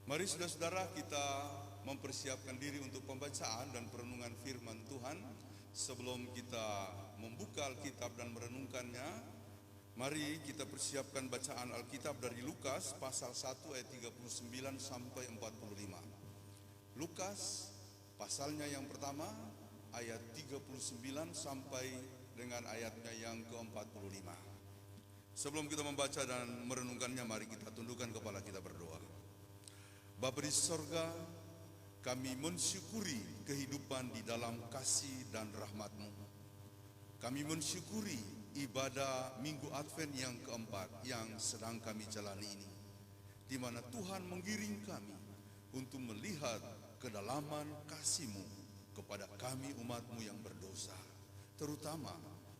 Mari saudara-saudara kita mempersiapkan diri untuk pembacaan dan perenungan firman Tuhan. Sebelum kita membuka Alkitab dan merenungkannya, mari kita persiapkan bacaan Alkitab dari Lukas pasal 1 ayat 39 sampai 45. Lukas pasalnya yang pertama ayat 39 sampai dengan ayatnya yang ke-45. Sebelum kita membaca dan merenungkannya, mari kita tundukkan kepala kita berdoa. Bapa di sorga, kami mensyukuri kehidupan di dalam kasih dan rahmat-Mu. Kami mensyukuri ibadah Minggu Advent yang keempat yang sedang kami jalani ini, di mana Tuhan menggiring kami untuk melihat kedalaman kasih-Mu kepada kami umat-Mu yang berdosa, terutama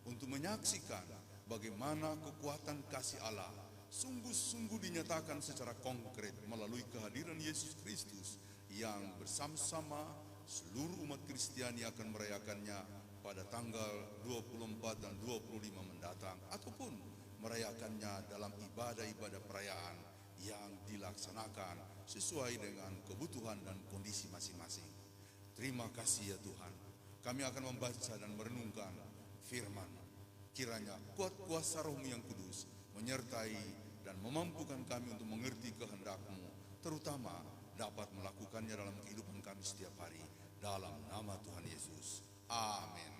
untuk menyaksikan bagaimana kekuatan kasih Allah sungguh-sungguh dinyatakan secara konkret melalui kehadiran Yesus Kristus yang bersama-sama seluruh umat Kristiani akan merayakannya pada tanggal 24 dan 25 mendatang, ataupun merayakannya dalam ibadah-ibadah perayaan yang dilaksanakan sesuai dengan kebutuhan dan kondisi masing-masing. Terima kasih ya Tuhan. Kami akan membaca dan merenungkan firman. Kiranya kuat kuasa Roh-Mu yang kudus menyertai dan memampukan kami untuk mengerti kehendak-Mu, terutama dapat melakukannya dalam kehidupan kami setiap hari. Dalam nama Tuhan Yesus. Amin.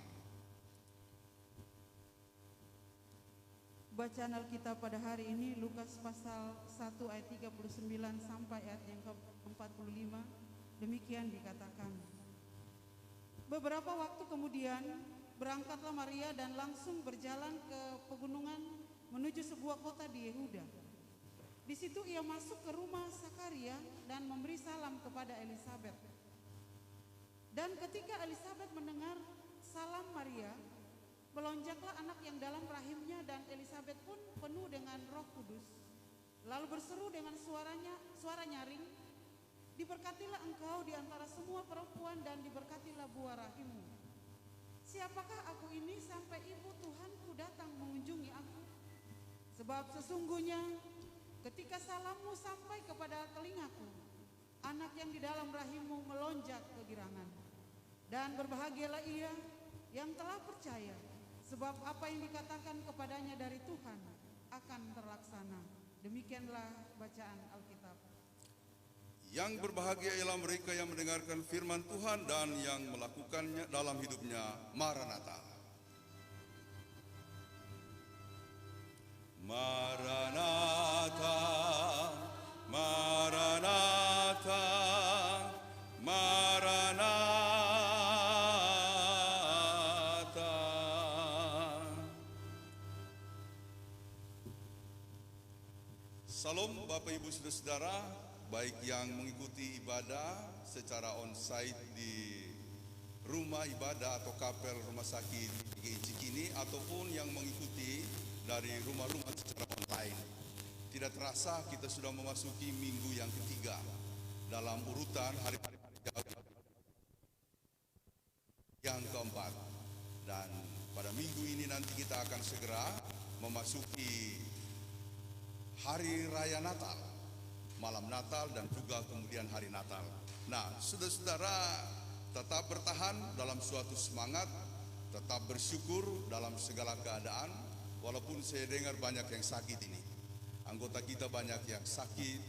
Bacaan Alkitab pada hari ini Lukas pasal 1 ayat 39 sampai ayat yang ke-45. Demikian dikatakan. Beberapa waktu kemudian berangkatlah Maria dan langsung berjalan ke pegunungan menuju sebuah kota di Yehuda. Di situ ia masuk ke rumah Sakaria dan memberi salam kepada Elisabet. Dan ketika Elisabet mendengar salam Maria, melonjaklah anak yang dalam rahimnya, dan Elisabet pun penuh dengan Roh Kudus. Lalu berseru dengan suara nyaring, "Diberkatilah engkau di antara semua perempuan dan diberkatilah buah rahimmu. Siapakah aku ini sampai ibu Tuhanku datang mengunjungi aku? Sebab sesungguhnya ketika salammu sampai kepada telingaku, anak yang di dalam rahimmu melonjak kegirangan. Dan berbahagialah ia yang telah percaya, sebab apa yang dikatakan kepadanya dari Tuhan akan terlaksana." Demikianlah bacaan Alkitab. Yang berbahagia ialah mereka yang mendengarkan firman Tuhan dan yang melakukannya dalam hidupnya. Maranatha. Maranatha, Maranatha, Maranatha. Salam Bapak Ibu Saudara-saudara, baik yang mengikuti ibadah secara onsite di rumah ibadah atau kapel rumah sakit Cikini, ataupun yang mengikuti dari rumah-rumah secara online. Tidak terasa kita sudah memasuki minggu yang ketiga dalam urutan hari-hari yang keempat. Dan pada minggu ini nanti kita akan segera memasuki hari raya Natal, malam Natal, dan juga kemudian hari Natal. Nah, saudara-saudara, tetap bertahan dalam suatu semangat, tetap bersyukur dalam segala keadaan. Walaupun saya dengar banyak yang sakit ini, anggota kita banyak yang sakit,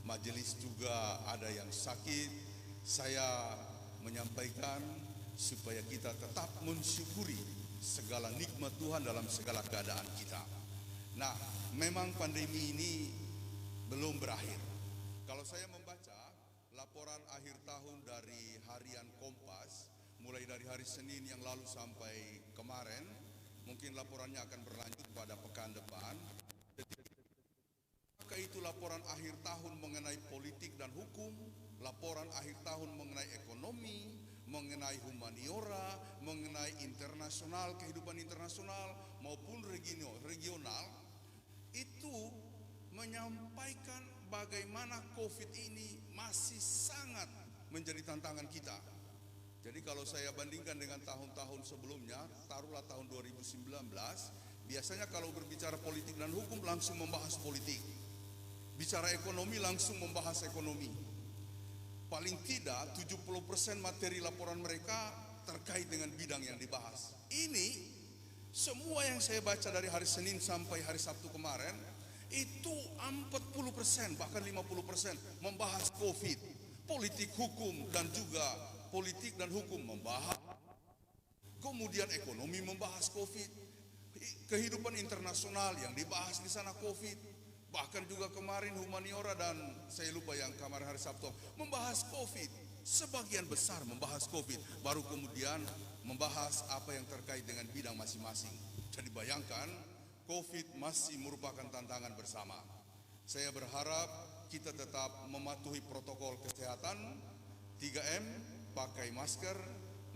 majelis juga ada yang sakit. Saya menyampaikan supaya kita tetap mensyukuri segala nikmat Tuhan dalam segala keadaan kita. Nah, memang pandemi ini belum berakhir. Kalau saya membaca laporan akhir tahun dari harian Kompas, mulai dari hari Senin yang lalu sampai kemarin, mungkin laporannya akan berlanjut pada pekan depan. Maka itu laporan akhir tahun mengenai politik dan hukum, laporan akhir tahun mengenai ekonomi, mengenai humaniora, mengenai internasional, kehidupan internasional maupun regional, itu menyampaikan bagaimana COVID ini masih sangat menjadi tantangan kita. Jadi kalau saya bandingkan dengan tahun-tahun sebelumnya, taruhlah tahun 2019, biasanya kalau berbicara politik dan hukum langsung membahas politik. Bicara ekonomi langsung membahas ekonomi. paling tidak 70% materi laporan mereka terkait dengan bidang yang dibahas. Ini semua yang saya baca dari hari Senin sampai hari Sabtu kemarin, itu 40% bahkan 50% membahas COVID, politik hukum dan juga politik dan hukum membahas. Kemudian ekonomi membahas COVID, kehidupan internasional yang dibahas di sana COVID, bahkan juga kemarin humaniora dan saya lupa yang kemarin hari Sabtu membahas COVID. Sebagian besar membahas COVID, baru kemudian membahas apa yang terkait dengan bidang masing-masing. Jadi bayangkan, COVID masih merupakan tantangan bersama. Saya berharap kita tetap mematuhi protokol kesehatan 3M, pakai masker,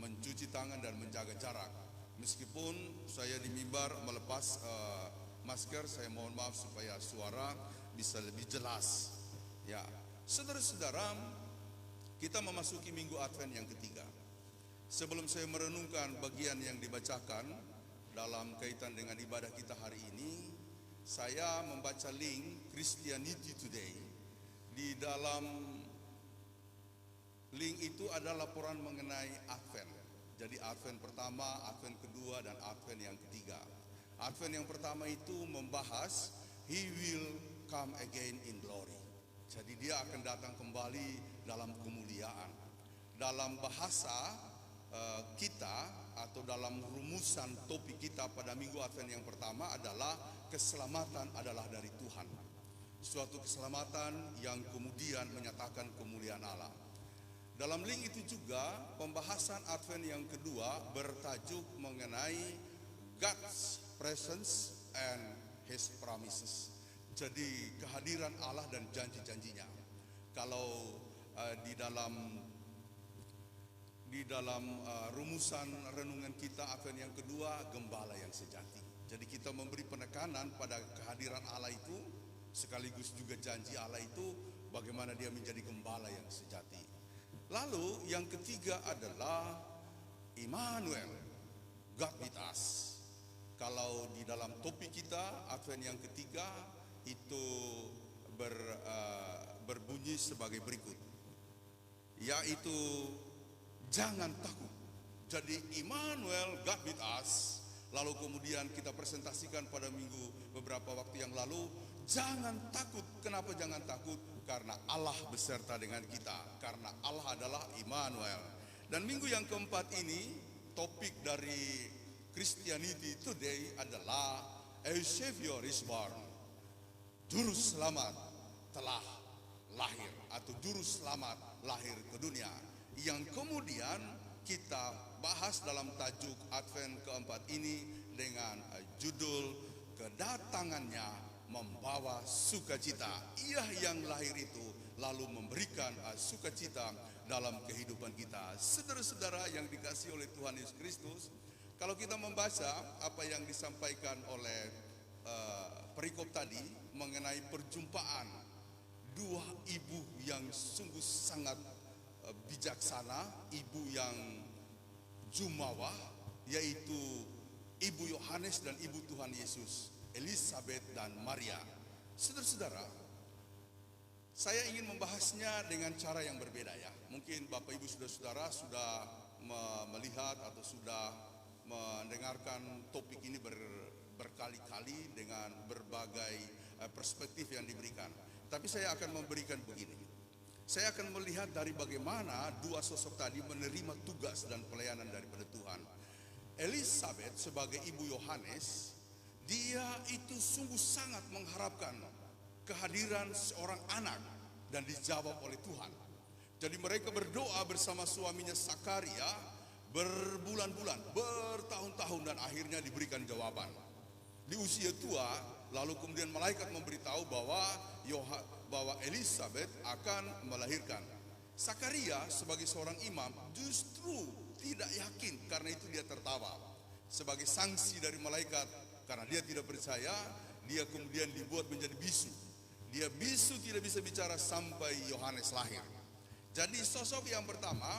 mencuci tangan dan menjaga jarak. Meskipun saya di mimbar melepas masker, saya mohon maaf supaya suara bisa lebih jelas. Ya, saudara-saudara, kita memasuki minggu Advent yang ketiga. Sebelum saya merenungkan bagian yang dibacakan dalam kaitan dengan ibadah kita hari ini, saya membaca link Christianity Today. Di dalam link itu ada laporan mengenai Advent. Jadi Advent pertama, Advent kedua, dan Advent yang ketiga. Advent yang pertama itu membahas He will come again in glory. Jadi dia akan datang kembali dalam kemuliaan. Dalam bahasa kita atau dalam rumusan topik kita pada minggu Advent yang pertama adalah keselamatan adalah dari Tuhan. Suatu keselamatan yang kemudian menyatakan kemuliaan Allah. Dalam link itu juga pembahasan Advent yang kedua bertajuk mengenai God's presence and His promises. Jadi kehadiran Allah dan janji-janjinya. Kalau di dalam rumusan renungan kita Advent yang kedua, gembala yang sejati. Jadi kita memberi penekanan pada kehadiran Allah itu, sekaligus juga janji Allah itu, bagaimana dia menjadi gembala yang sejati. Lalu yang ketiga adalah Immanuel, God with us. Kalau di dalam topik kita Advent yang ketiga itu berbunyi sebagai berikut, yaitu jangan takut. Jadi Immanuel, God with us. Lalu kemudian kita presentasikan pada minggu beberapa waktu yang lalu, jangan takut. Kenapa jangan takut? Karena Allah beserta dengan kita. Karena Allah adalah Immanuel. Dan minggu yang keempat ini topik dari Christianity Today adalah A Savior is born. Juru selamat telah lahir, atau juru selamat lahir ke dunia, yang kemudian kita bahas dalam tajuk Advent keempat ini dengan judul kedatangannya membawa sukacita. Ia yang lahir itu lalu memberikan sukacita dalam kehidupan kita. Saudara-saudara yang dikasihi oleh Tuhan Yesus Kristus, kalau kita membaca apa yang disampaikan oleh perikop tadi mengenai perjumpaan dua ibu yang sungguh sangat bijaksana, ibu yang jumawa, yaitu Ibu Yohanes dan Ibu Tuhan Yesus, Elizabeth dan Maria. Saudara-saudara, saya ingin membahasnya dengan cara yang berbeda ya. Mungkin Bapak Ibu saudara-saudara sudah melihat atau sudah mendengarkan topik ini berkali-kali dengan berbagai perspektif yang diberikan. Tapi saya akan memberikan begini. Saya akan melihat dari bagaimana dua sosok tadi menerima tugas dan pelayanan daripada Tuhan. Elizabeth sebagai Ibu Yohanes, dia itu sungguh sangat mengharapkan kehadiran seorang anak dan dijawab oleh Tuhan. Jadi mereka berdoa bersama suaminya Sakaria berbulan-bulan, bertahun-tahun, dan akhirnya diberikan jawaban. Di usia tua, lalu kemudian malaikat memberitahu bahwa Elizabeth akan melahirkan. Sakaria sebagai seorang imam justru tidak yakin, karena itu dia tertawa. Sebagai sanksi dari malaikat, karena dia tidak percaya, dia kemudian dibuat menjadi bisu. Dia bisu, tidak bisa bicara sampai Yohanes lahir. Jadi sosok yang pertama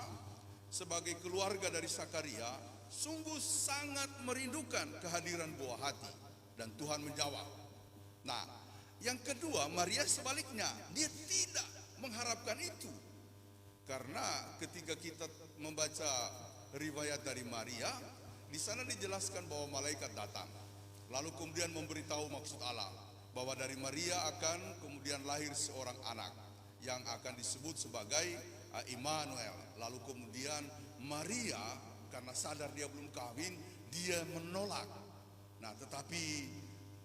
sebagai keluarga dari Sakaria sungguh sangat merindukan kehadiran buah hati, dan Tuhan menjawab. Nah, yang kedua, Maria sebaliknya, dia tidak mengharapkan itu. Karena ketika kita membaca riwayat dari Maria, di sana dijelaskan bahwa malaikat datang, lalu kemudian memberitahu maksud Allah bahwa dari Maria akan kemudian lahir seorang anak yang akan disebut sebagai Immanuel. Lalu kemudian Maria karena sadar dia belum kawin, dia menolak. Nah, tetapi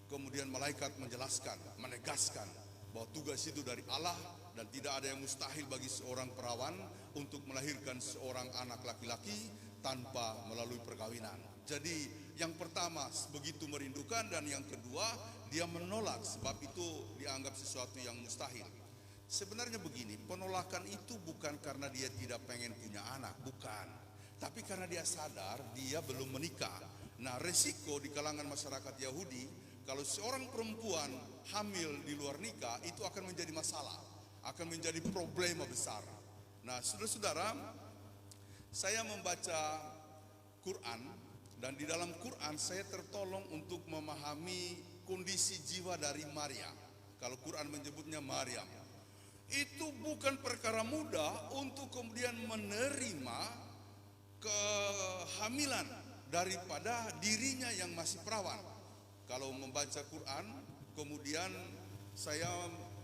kemudian malaikat menjelaskan, menegaskan bahwa tugas itu dari Allah dan tidak ada yang mustahil bagi seorang perawan untuk melahirkan seorang anak laki-laki tanpa melalui perkawinan. Jadi yang pertama begitu merindukan, dan yang kedua dia menolak sebab itu dianggap sesuatu yang mustahil. Sebenarnya begini, penolakan itu bukan karena dia tidak pengen punya anak, bukan. Tapi karena dia sadar dia belum menikah. Nah, resiko di kalangan masyarakat Yahudi, kalau seorang perempuan hamil di luar nikah, itu akan menjadi masalah, akan menjadi problema besar. Nah, saudara-saudara, saya membaca Quran, dan di dalam Quran saya tertolong untuk memahami kondisi jiwa dari Maria. Kalau Quran menyebutnya Maryam, itu bukan perkara mudah untuk kemudian menerima kehamilan daripada dirinya yang masih perawan. Kalau membaca Quran, kemudian saya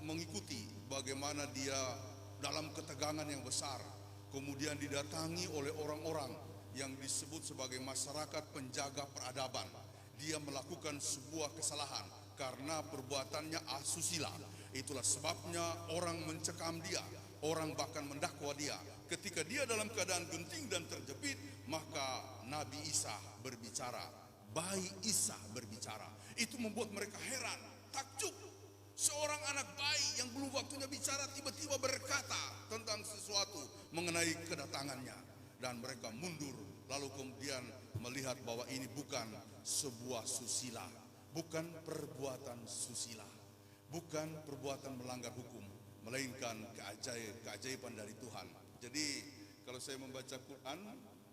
mengikuti bagaimana dia dalam ketegangan yang besar, kemudian didatangi oleh orang-orang yang disebut sebagai masyarakat penjaga peradaban. Dia melakukan sebuah kesalahan karena perbuatannya asusila. Itulah sebabnya orang mencekam dia, orang bahkan mendakwa dia. Ketika dia dalam keadaan genting dan terjepit, maka Nabi Isa berbicara, bayi Isa berbicara. Itu membuat mereka heran, takjub. Seorang anak bayi yang belum waktunya bicara tiba-tiba berkata tentang sesuatu mengenai kedatangannya, dan mereka mundur. Lalu kemudian melihat bahwa ini bukan sebuah susila, bukan perbuatan susila, bukan perbuatan melanggar hukum, melainkan keajaiban dari Tuhan. Jadi kalau saya membaca Quran,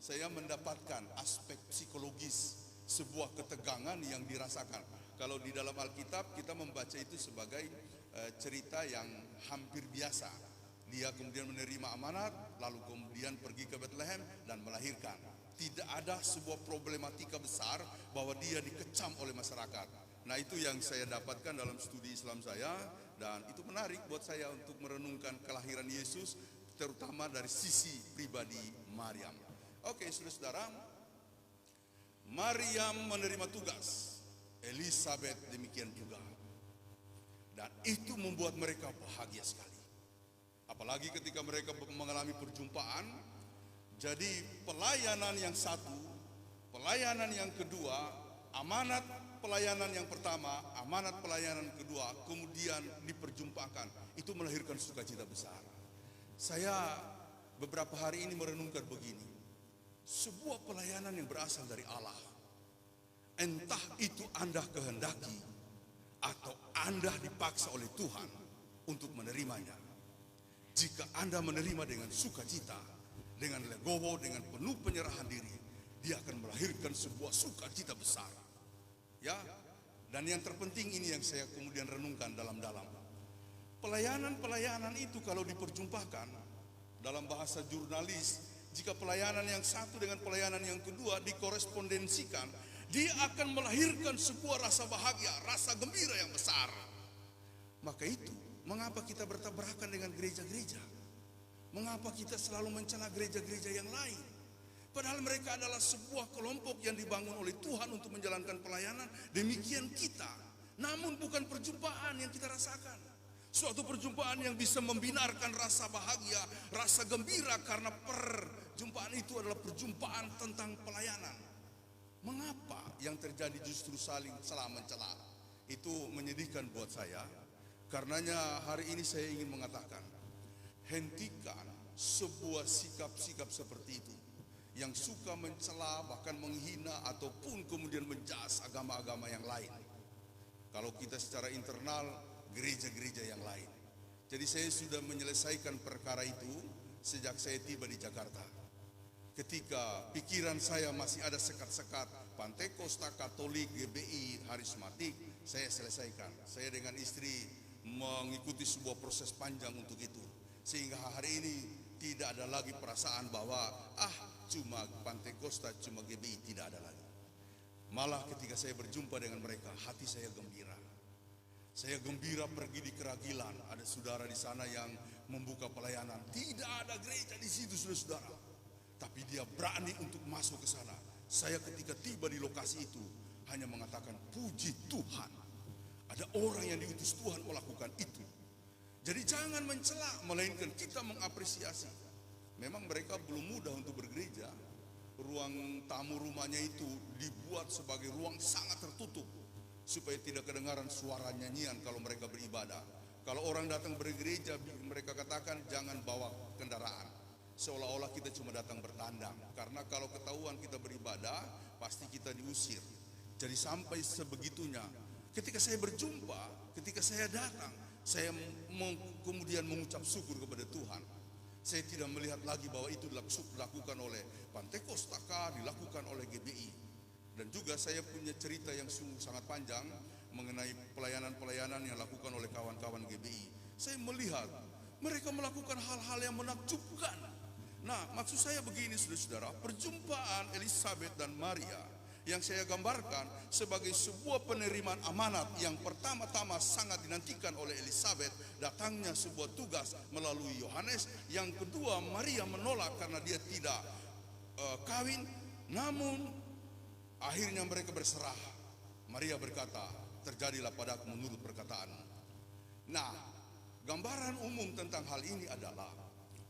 saya mendapatkan aspek psikologis sebuah ketegangan yang dirasakan. Kalau di dalam Alkitab kita membaca itu sebagai cerita yang hampir biasa. Dia kemudian menerima amanat, lalu kemudian pergi ke Bethlehem dan melahirkan. Tidak ada sebuah problematika besar bahwa dia dikecam oleh masyarakat. Nah, itu yang saya dapatkan dalam studi Islam saya, dan itu menarik buat saya untuk merenungkan kelahiran Yesus, terutama dari sisi pribadi Maryam. Oke, saudara-saudara, Maryam menerima tugas, Elizabeth demikian juga, dan itu membuat mereka bahagia sekali. Apalagi ketika mereka mengalami perjumpaan. Jadi pelayanan yang satu, pelayanan yang kedua, amanat pelayanan yang pertama, amanat pelayanan kedua, kemudian diperjumpakan. Itu melahirkan sukacita besar. Saya beberapa hari ini merenungkan begini, sebuah pelayanan yang berasal dari Allah, entah itu Anda kehendaki atau Anda dipaksa oleh Tuhan untuk menerimanya. Jika Anda menerima dengan sukacita, dengan legowo, dengan penuh penyerahan diri, dia akan melahirkan sebuah sukacita besar. Ya, dan yang terpenting ini yang saya kemudian renungkan dalam-dalam. Pelayanan-pelayanan itu kalau diperjumpakan dalam bahasa jurnalis, jika pelayanan yang satu dengan pelayanan yang kedua dikorespondensikan, dia akan melahirkan sebuah rasa bahagia, rasa gembira yang besar. Maka itu, mengapa kita bertabrakan dengan gereja-gereja? Mengapa kita selalu mencela gereja-gereja yang lain? Padahal mereka adalah sebuah kelompok yang dibangun oleh Tuhan untuk menjalankan pelayanan. Demikian kita. Namun bukan perjumpaan yang kita rasakan. Suatu perjumpaan yang bisa membinarkan rasa bahagia, rasa gembira, karena perjumpaan itu adalah perjumpaan tentang pelayanan. Mengapa yang terjadi justru saling celah mencela? Itu menyedihkan buat saya. Karenanya hari ini saya ingin mengatakan, hentikan sebuah sikap-sikap seperti itu yang suka mencela, bahkan menghina, ataupun kemudian menjas agama-agama yang lain. Kalau kita secara internal, gereja-gereja yang lain. Jadi saya sudah menyelesaikan perkara itu sejak saya tiba di Jakarta. Ketika pikiran saya masih ada sekat-sekat Pantekosta, Katolik, GBI, Harismatik, saya selesaikan. Saya dengan istri mengikuti sebuah proses panjang untuk itu. Sehingga hari ini Tidak ada lagi perasaan bahwa cuma Pantai Kosta, cuma GBI, tidak ada lagi. Malah ketika saya berjumpa dengan mereka, hati saya gembira. Saya gembira pergi di Keragilan, ada saudara di sana yang membuka pelayanan. Tidak ada gereja di situ, saudara-saudara. Tapi dia berani untuk masuk ke sana. Saya ketika tiba di lokasi itu hanya mengatakan, puji Tuhan, ada orang yang diutus Tuhan melakukan itu. Jadi jangan mencela, melainkan kita mengapresiasi. Memang mereka belum mudah untuk bergereja. Ruang tamu rumahnya itu dibuat sebagai ruang sangat tertutup, supaya tidak kedengaran suara nyanyian kalau mereka beribadah. Kalau orang datang bergereja, mereka katakan jangan bawa kendaraan. Seolah-olah kita cuma datang bertandang. Karena kalau ketahuan kita beribadah, pasti kita diusir. Jadi sampai sebegitunya. Ketika saya berjumpa, ketika saya datang, saya kemudian mengucap syukur kepada Tuhan. Saya tidak melihat lagi bahwa itu dilakukan oleh Pantai Kosta, dilakukan oleh GBI. Dan juga saya punya cerita yang sungguh sangat panjang mengenai pelayanan-pelayanan yang dilakukan oleh kawan-kawan GBI. Saya melihat mereka melakukan hal-hal yang menakjubkan. Nah, maksud saya begini, saudara-saudara, perjumpaan Elizabeth dan Maria yang saya gambarkan sebagai sebuah penerimaan amanat yang pertama-tama sangat dinantikan oleh Elizabeth, datangnya sebuah tugas melalui Yohanes. Yang kedua, Maria menolak karena dia tidak kawin, namun akhirnya mereka berserah. Maria berkata, terjadilah padaku menurut perkataanmu. Nah, gambaran umum tentang hal ini adalah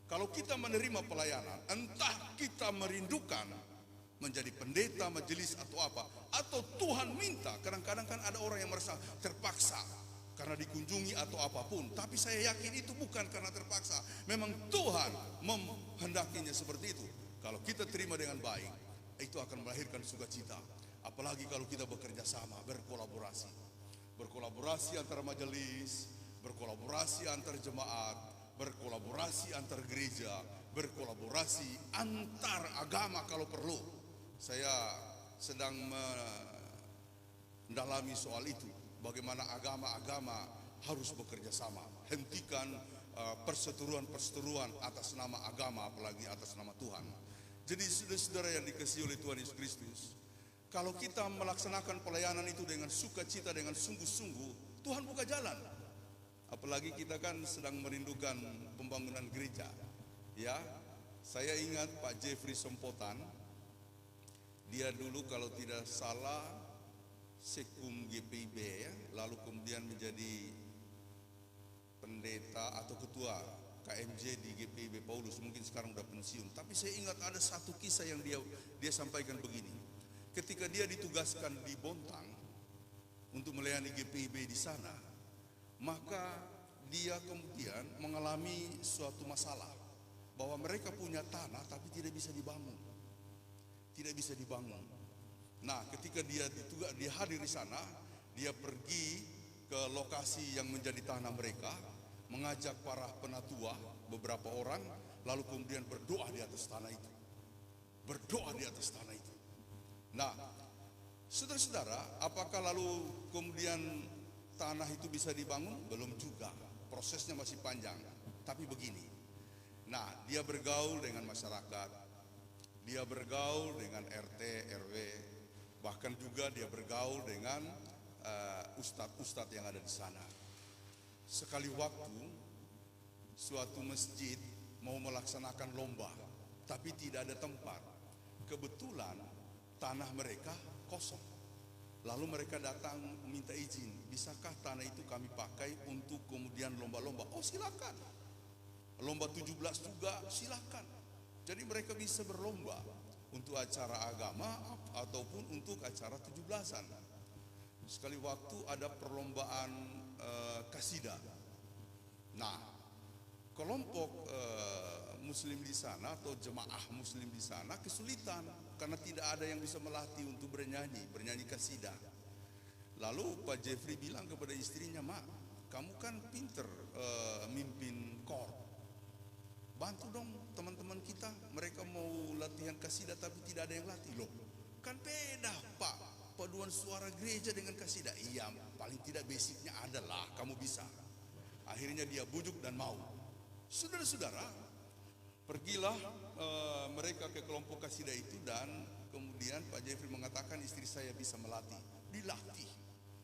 kalau kita menerima pelayanan, entah kita merindukan menjadi pendeta, majelis atau apa, atau Tuhan minta. Kadang-kadang kan ada orang yang merasa terpaksa karena dikunjungi atau apapun. Tapi saya yakin itu bukan karena terpaksa. Memang Tuhan menghendakinya seperti itu. Kalau kita terima dengan baik, itu akan melahirkan sukacita. Apalagi kalau kita bekerja sama, berkolaborasi. Berkolaborasi antar majelis, berkolaborasi antar jemaat, berkolaborasi antar gereja, berkolaborasi antar agama kalau perlu. Saya sedang mendalami soal itu, bagaimana agama-agama harus bekerja sama. Hentikan perseteruan-perseteruan atas nama agama, apalagi atas nama Tuhan. Jadi saudara-saudara yang dikasihi oleh Tuhan Yesus Kristus, kalau kita melaksanakan pelayanan itu dengan sukacita, dengan sungguh-sungguh, Tuhan buka jalan. Apalagi kita kan sedang merindukan pembangunan gereja. Ya, saya ingat Pak Jeffrey Sempotan. Dia dulu kalau tidak salah Sekum GPIB ya, lalu kemudian menjadi pendeta atau ketua KMJ di GPIB Paulus, mungkin sekarang udah pensiun. Tapi saya ingat ada satu kisah yang dia sampaikan begini. Ketika dia ditugaskan di Bontang untuk melayani GPIB di sana, maka dia kemudian mengalami suatu masalah bahwa mereka punya tanah tapi tidak bisa dibangun. Tidak bisa dibangun. Nah, ketika dia hadir di sana, dia pergi ke lokasi yang menjadi tanah mereka, mengajak para penatua, beberapa orang, lalu kemudian berdoa di atas tanah itu. Berdoa di atas tanah itu. Nah, saudara-saudara, apakah lalu kemudian tanah itu bisa dibangun? Belum juga. Prosesnya masih panjang. Tapi begini. Nah, dia bergaul dengan masyarakat. Dia bergaul dengan RT, RW, bahkan juga dia bergaul dengan ustadz-ustadz yang ada di sana. Sekali waktu, suatu masjid mau melaksanakan lomba, tapi tidak ada tempat. Kebetulan tanah mereka kosong. Lalu mereka datang minta izin, bisakah tanah itu kami pakai untuk kemudian lomba-lomba? Oh silakan. Lomba 17 juga silakan. Jadi mereka bisa berlomba untuk acara agama ataupun untuk acara 17-an. Sekali waktu ada perlombaan kasidah. Nah, kelompok muslim di sana atau jemaah muslim di sana kesulitan karena tidak ada yang bisa melatih untuk bernyanyi kasidah. Lalu Pak Jeffrey bilang kepada istrinya, "Mak, kamu kan pinter mimpin kor. Bantu dong teman-teman kita, mereka mau latihan kasidah tapi tidak ada yang latih." Loh, kan beda Pak, paduan suara gereja dengan kasidah. Iya, paling tidak basicnya adalah kamu bisa. Akhirnya dia bujuk dan mau. Saudara-saudara, Pergilah mereka ke kelompok kasidah itu, dan kemudian Pak Jeffrey mengatakan istri saya bisa melatih. Dilatih,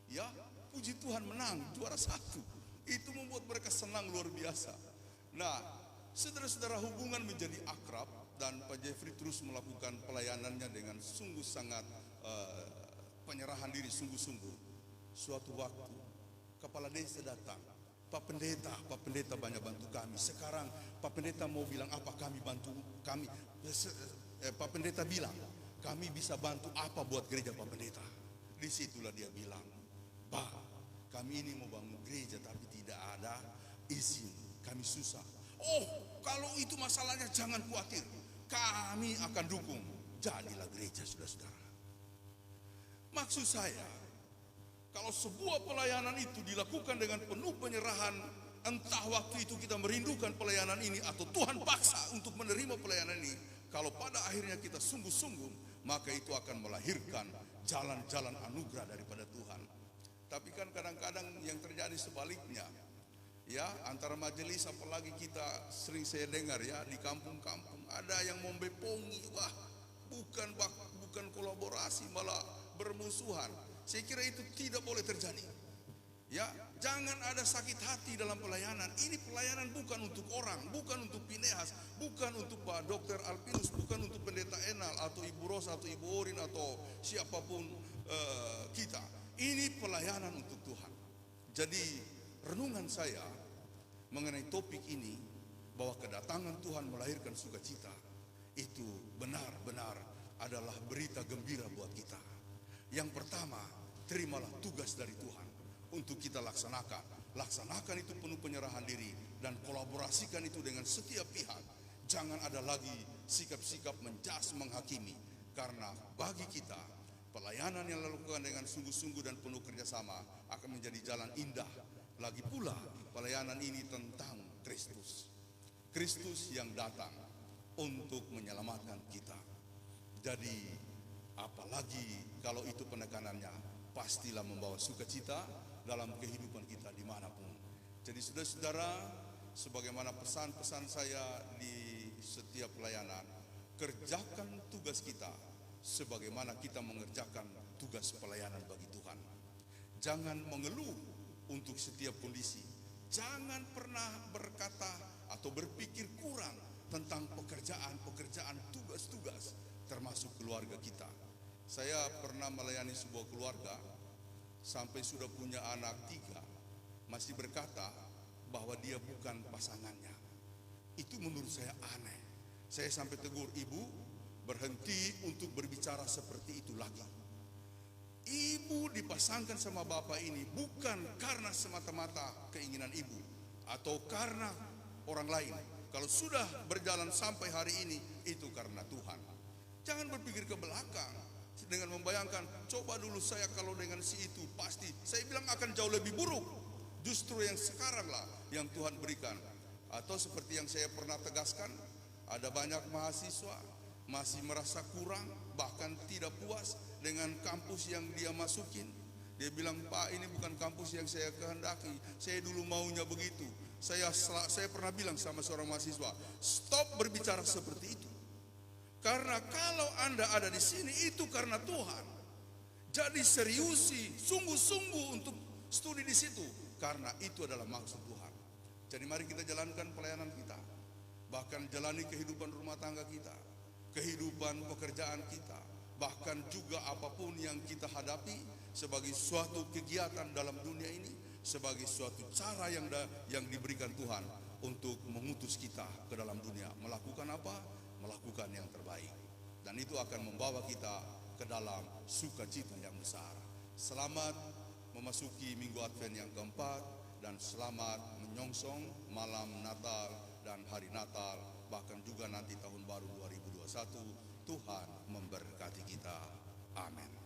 ya, puji Tuhan, menang juara 1. Itu membuat mereka senang luar biasa. Nah, saudara-saudara, hubungan menjadi akrab, dan Pak Jeffrey terus melakukan pelayanannya dengan sungguh sangat penyerahan diri sungguh-sungguh. Suatu waktu kepala desa datang, Pak Pendeta banyak bantu kami. Sekarang Pak Pendeta mau bilang apa, kami bantu kami. Pak Pendeta bilang, kami bisa bantu apa buat gereja Pak Pendeta. Disitulah dia bilang, Pak, kami ini mau bangun gereja tapi tidak ada izin, kami susah. Oh, kalau itu masalahnya jangan khawatir, kami akan dukung. Jadilah gereja, saudara-saudara. Maksud saya, kalau sebuah pelayanan itu dilakukan dengan penuh penyerahan, entah waktu itu kita merindukan pelayanan ini atau Tuhan paksa untuk menerima pelayanan ini, kalau pada akhirnya kita sungguh-sungguh, maka itu akan melahirkan jalan-jalan anugerah daripada Tuhan. Tapi kan kadang-kadang yang terjadi sebaliknya, ya, antara majelis, apalagi kita sering saya dengar ya di kampung-kampung, ada yang membepongi, wah, bukan kolaborasi, malah bermusuhan. Saya kira itu tidak boleh terjadi. Ya, jangan ada sakit hati dalam pelayanan. Ini pelayanan bukan untuk orang, bukan untuk Pinehas, bukan untuk Pak Dr. Alpinus, bukan untuk Pendeta Enal atau Ibu Rosa atau Ibu Orin atau siapapun kita. Ini pelayanan untuk Tuhan. Jadi renungan saya mengenai topik ini, bahwa kedatangan Tuhan melahirkan sukacita, itu benar-benar adalah berita gembira buat kita. Yang pertama, terimalah tugas dari Tuhan untuk kita laksanakan. Laksanakan itu penuh penyerahan diri, dan kolaborasikan itu dengan setiap pihak. Jangan ada lagi sikap-sikap menjas, menghakimi. Karena bagi kita, pelayanan yang dilakukan dengan sungguh-sungguh dan penuh kerjasama akan menjadi jalan indah. Lagi pula, pelayanan ini tentang Kristus. Kristus yang datang untuk menyelamatkan kita. Jadi, apalagi kalau itu penekanannya, pastilah membawa sukacita dalam kehidupan kita dimanapun. Jadi saudara-saudara, sebagaimana pesan-pesan saya di setiap pelayanan, kerjakan tugas kita sebagaimana kita mengerjakan tugas pelayanan bagi Tuhan. Jangan mengeluh untuk setiap kondisi. Jangan pernah berkata atau berpikir kurang tentang pekerjaan, tugas-tugas, termasuk keluarga kita. Saya pernah melayani sebuah keluarga, sampai sudah punya anak 3, masih berkata bahwa dia bukan pasangannya. Itu menurut saya aneh. Saya sampai tegur, ibu, berhenti untuk berbicara seperti itu lagi. Ibu dipasangkan sama bapak ini bukan karena semata-mata keinginan ibu atau karena orang lain. Kalau sudah berjalan sampai hari ini, itu karena Tuhan. Jangan berpikir ke belakang dengan membayangkan, coba dulu saya kalau dengan si itu pasti, saya bilang akan jauh lebih buruk. Justru yang sekarang lah yang Tuhan berikan. Atau seperti yang saya pernah tegaskan, ada banyak mahasiswa masih merasa kurang, bahkan tidak puas dengan kampus yang dia masukin. Dia bilang, Pak, ini bukan kampus yang saya kehendaki, saya dulu maunya begitu. Saya pernah bilang sama seorang mahasiswa, stop berbicara seperti itu. Karena kalau Anda ada di sini itu karena Tuhan. Jadi seriusi, sungguh-sungguh untuk studi di situ, karena itu adalah maksud Tuhan. Jadi mari kita jalankan pelayanan kita, bahkan jalani kehidupan rumah tangga kita, kehidupan pekerjaan kita, bahkan juga apapun yang kita hadapi sebagai suatu kegiatan dalam dunia ini, sebagai suatu cara yang diberikan Tuhan untuk mengutus kita ke dalam dunia. Melakukan apa? Melakukan yang terbaik. Dan itu akan membawa kita ke dalam sukacita yang besar. Selamat memasuki minggu Advent yang keempat, dan selamat menyongsong malam Natal dan hari Natal, bahkan juga nanti tahun baru 2021. Tuhan memberkati kita. Amin.